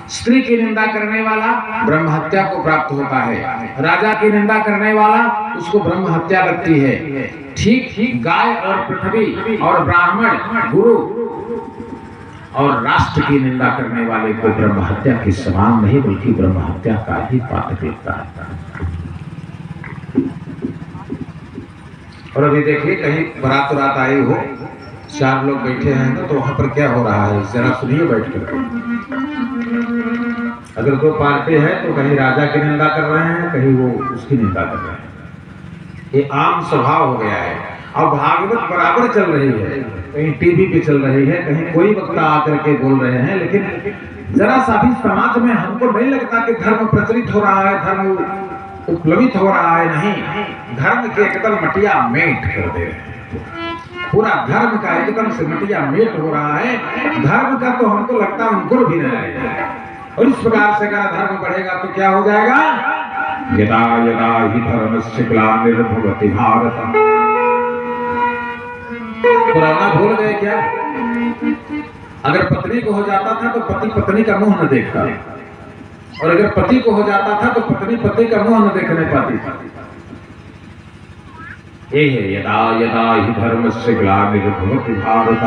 स्त्री की निंदा करने वाला ब्रह्म हत्या को प्राप्त होता है, राजा की निंदा करने वाला उसको ब्रह्म हत्या लगती है। ठीक गाय और पृथ्वी और ब्राह्मण गुरु और राष्ट्र की निंदा करने वाले को ब्रह्म हत्या के समान नहीं बल्कि ब्रह्म हत्या का ही पाप देता है। और अभी देखिए कहीं बारात रात आई हो, 4 लोग बैठे हैं ना, तो वहां पर क्या हो रहा है जरा सुनिए बैठकर। अगर 2 पार्टी है तो कहीं राजा की निंदा कर रहे हैं, कहीं वो उसकी निंदा कर रहे हैं। ये आम स्वभाव हो गया है। अब भागवत बराबर चल रही है, कहीं टीवी पे चल रही है, कहीं कोई वक्ता आकर के बोल रहे हैं, लेकिन जरा सा भी समाज में हमको नहीं लगता कि धर्म प्रचलित हो रहा है, धर्म उपलब्ध हो रहा है। नहीं, धर्म के एकदम मटिया मेट कर दे रहे हैं। पूरा धर्म का एकदम से मटिया मेट हो रहा है। धर्म का तो हमको लगता है अंकुर भी नहीं आएगा। और इस प्रकार से अगर धर्म बढ़ेगा तो क्या हो जाएगा? यदा यदा हि धर्मस्य ग्लानिर्भवति भारत। पुराना भूल गए क्या? अगर पत्नी को हो जाता था तो पति पत्नी का मुंह न देखता, और अगर पति को हो जाता था तो पत्नी पति का मुंह न देखने पाती थी। ये है यदा यदा हि धर्मस्य ग्लानिर्भवति भारत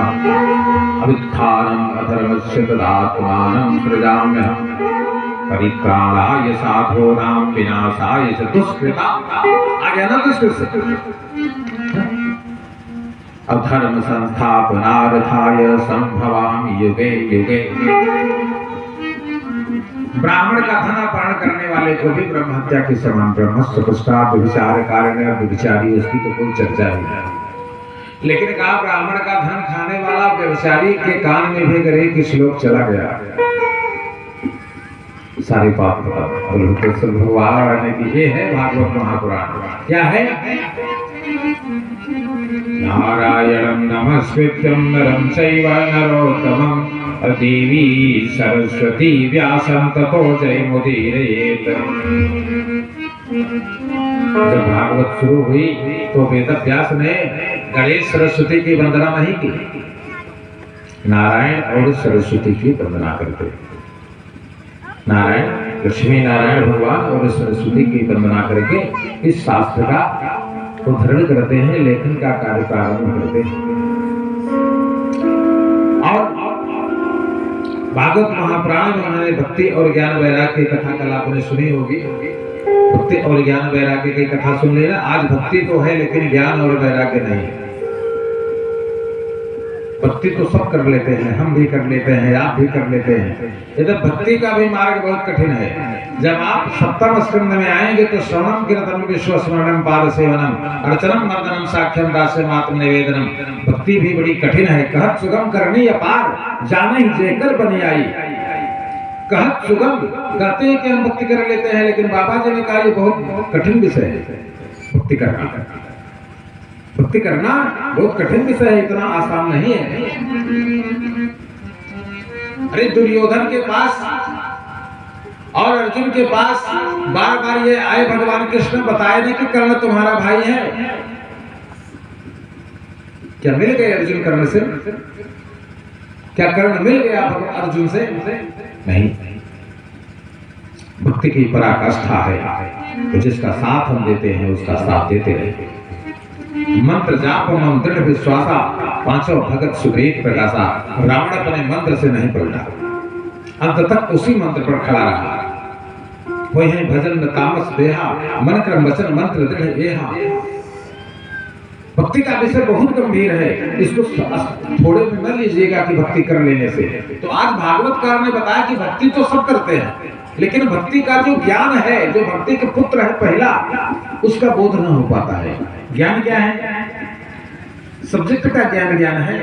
अभ्युत्थानम् अधर्मस्य तदात्मानं सृजाम्यहम् परित्राणाय साधूनां विनाशाय च दुष्कृताम्। आगे ना दुष्कृत अधर्म संस्थापनार्थाय संभवामि युगे युगे। ब्राह्मण का धन अपहरण करने वाले को भी ब्रह्म हत्या के समान ब्रह्मस्व पश्चात विचार कारण व्यभिचारी, उसकी तो कोई चर्चा ही नहीं। लेकिन कहा ब्राह्मण का धन खाने वाला व्यभिचारी के कान में भी अगर एक श्लोक चला गया सारे पाप भगवान की। ये है भागवत महापुराण। क्या है? नारायणं नमस्कृत्यं नरं चैव नरोत्तमं देवी सरस्वती व्यासं ततो जयमुदीरयेत्। जब भागवत शुरू हुई तो वेद व्यास ने गणेश सरस्वती की वंदना नहीं की, नारायण और सरस्वती की वंदना करते। नारायण लक्ष्मी नारायण भगवान और सरस्वती की वंदना करके इस शास्त्र का उद्धरण करते हैं, लेखन का कार्य प्रारंभ करते हैं। और भागवत महापुराण में उन्होंने भक्ति और ज्ञान वैराग्य की कथा कल आपने सुनी होगी। भक्ति और ज्ञान वैराग्य की कथा सुन लेना। आज भक्ति तो है लेकिन ज्ञान और वैराग्य नहीं। भक्ति तो सब कर लेते हैं, हम भी कर लेते हैं, आप भी कर लेते हैं। इधर भक्ति का भी मार्ग बहुत कठिन है। जब आप 7वें स्कंद में आएंगे तो श्रवणम कीर्तनम विश्वस्मरणम पाद सेवनम अर्चनम मर्दनम साक्ष्यम दास्यम आत्म निवेदनम। भक्ति भी बड़ी कठिन है। कहत सुगम करनी अपार जाने जेकर बनी आई। कहत सुगम कहते हैं कि हम भक्ति कर लेते हैं, लेकिन बाबा जी ने कहा ये बहुत कठिन विषय है भक्ति करना। भक्ति करना बहुत कठिन विषय है, इतना आसान नहीं है। अरे दुर्योधन के पास और अर्जुन के पास बार बार ये आए भगवान कृष्ण बताए नहीं कि कर्ण तुम्हारा भाई है। क्या मिल गए अर्जुन कर्ण से? क्या कर्ण मिल गया अर्जुन से? नहीं। भक्ति की पराकाष्ठा है, तो जिसका साथ हम देते हैं उसका साथ देते रहे। मंत्र जाप मम दृढ़ विश्वासा पांचों भगत सुग्रीव प्रकाशा। रावण अपने मंत्र से नहीं पलटा, अंत तक उसी मंत्र पर खड़ा रहा। वही है भजन तामस देहा मन क्रम वचन मंत्र दृढ़ एहा। भक्ति का विषय बहुत गंभीर है, इसको थोड़े में न लीजिएगा कि भक्ति कर लेने से। तो आज भागवतकार ने बताया कि भक्ति तो सब करते हैं, लेकिन भक्ति का जो ज्ञान है, जो भक्ति के पुत्र है पहला, उसका बोध न हो पाता है। ज्ञान क्या है? सब्जेक्ट का ज्ञान है,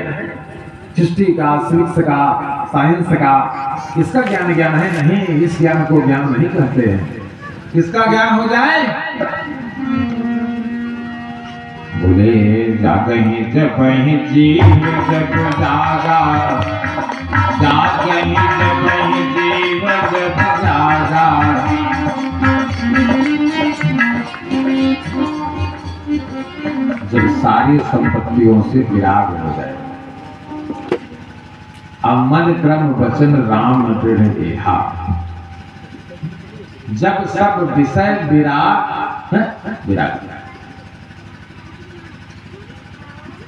हिस्ट्री का, सिविक्स का, साइंस का, इसका ज्ञान है नहीं। इस ज्ञान को ज्ञान नहीं कहते हैं। किसका ज्ञान हो जाए? बोले जागहि जपहि जीव जप जागा, जागहि जपहि जीव जप जागा। जब सारी संपत्तियों से विराग हो जाए, मन क्रम वचन राम दृढ़ एहा, जब सब विषय विराग विराग।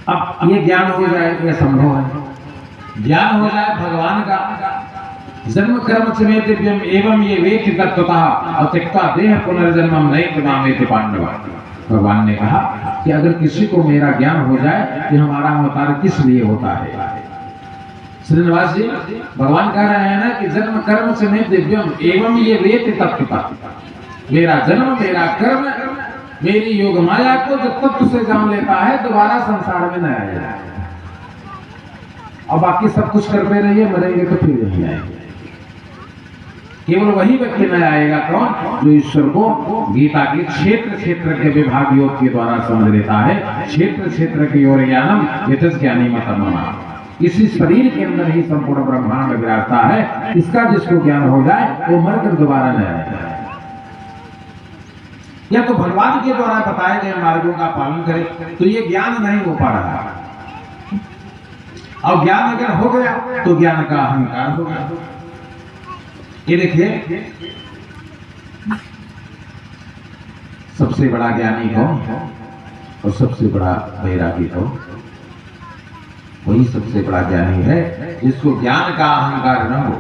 अब ये ज्ञान हो जाए, ये संभव है। ज्ञान हो जाए भगवान का, जन्म कर्म चमे दिव्यम एवं ये वेति तत्वतः अत्यक्ता देह पुनर्जन्मम नैति मामेति पांडव। भगवान ने कहा कि अगर किसी को मेरा ज्ञान हो जाए कि हमारा अवतार किस लिए होता है। श्रीनिवास जी भगवान कह रहे हैं ना कि जन्म कर्म चमे दिव्यम एवं ये वेति तत्वतः, मेरा जन्म मेरा कर्म मेरी योग माया को जब तत्व से जान लेता है दोबारा संसार में न आएगा। और बाकी सब कुछ करते रहिए, मरेंगे तो फिर यही आएंगे। केवल वही व्यक्ति न आएगा कौन, जो ईश्वर को गीता के क्षेत्र क्षेत्र के विभाग योग के द्वारा समझ लेता है। क्षेत्र क्षेत्र की ओर ज्ञानम यतस ज्ञानी मतमना, इसी शरीर के अंदर ही संपूर्ण ब्रह्मांड विराजता है। इसका जिसको ज्ञान हो जाए वो मरकर दोबारा न आएगा। या तो भगवान के द्वारा बताए गए मार्गों का पालन करे तो ये ज्ञान नहीं हो पा रहा, और ज्ञान अगर हो गया तो ज्ञान का अहंकार हो गया। ये देखिए सबसे बड़ा ज्ञानी कौन और सबसे बड़ा वैरागी कौन? वही सबसे बड़ा ज्ञानी है जिसको ज्ञान का अहंकार न हो।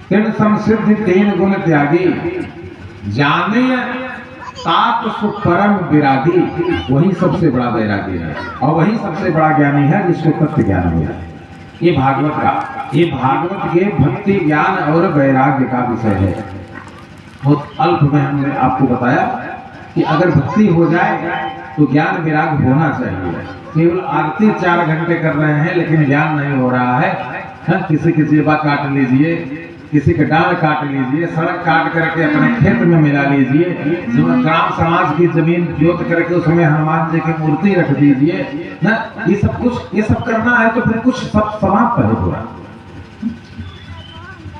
तीन संसिद्धि तीन गुण त्यागी, जाने तात सुपरम विरागी, वही सबसे बड़ा वैरागी है और वही सबसे बड़ा ज्ञानी है जिसको तत्व ज्ञान हो जाए। ये भागवत का, ये भागवत के भक्ति ज्ञान और वैराग्य का विषय है। बहुत अल्प में हमने आपको बताया कि अगर भक्ति हो जाए तो ज्ञान विराग होना चाहिए। केवल आरती 4 घंटे कर रहे हैं लेकिन ज्ञान नहीं हो रहा है। किसी की जेबा काट लीजिए, किसी का डाल काट लीजिए, सड़क काट करके अपने खेत में मिला लीजिए, ग्राम समाज की जमीन जोत करके उसमें हनुमान जी की मूर्ति रख दीजिए ना। ये सब करना है तो फिर कुछ सब समाप्त है पूरा।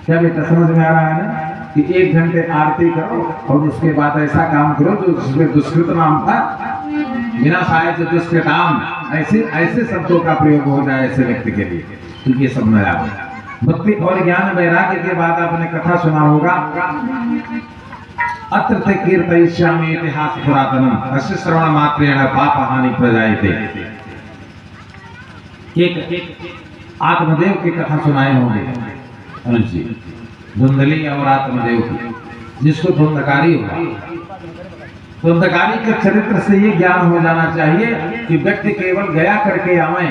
क्या बेटा समझ में आ रहा है ना कि 1 घंटे आरती करो और उसके बाद ऐसा काम करो जो जिसमें दुष्कृत नाम था, बिना शायद दुष्कृताम, ऐसे शब्दों का प्रयोग हो जाए ऐसे व्यक्ति के लिए, तो ये सब नया है। भक्ति और ज्ञान वैराग्य के बाद आपने कथा सुना होगा, अत्र ते कीर्तयिष्यामि इतिहास पुरातनम अस्य श्रवण मात्रेण पाप हानि प्रजायते। एक आत्मदेव की कथा सुनाए होंगे अनुज जी, धुंधली और आत्मदेव की, जिसको धुंधकारी होगा। धुंधकारी के चरित्र से ये ज्ञान हो जाना चाहिए कि व्यक्ति केवल गया करके आवे,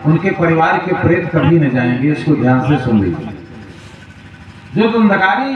उनके परिवार के प्रेत कभी न जाएंगे। इसको ध्यान से सुन लीजिए। जो धुंधकारी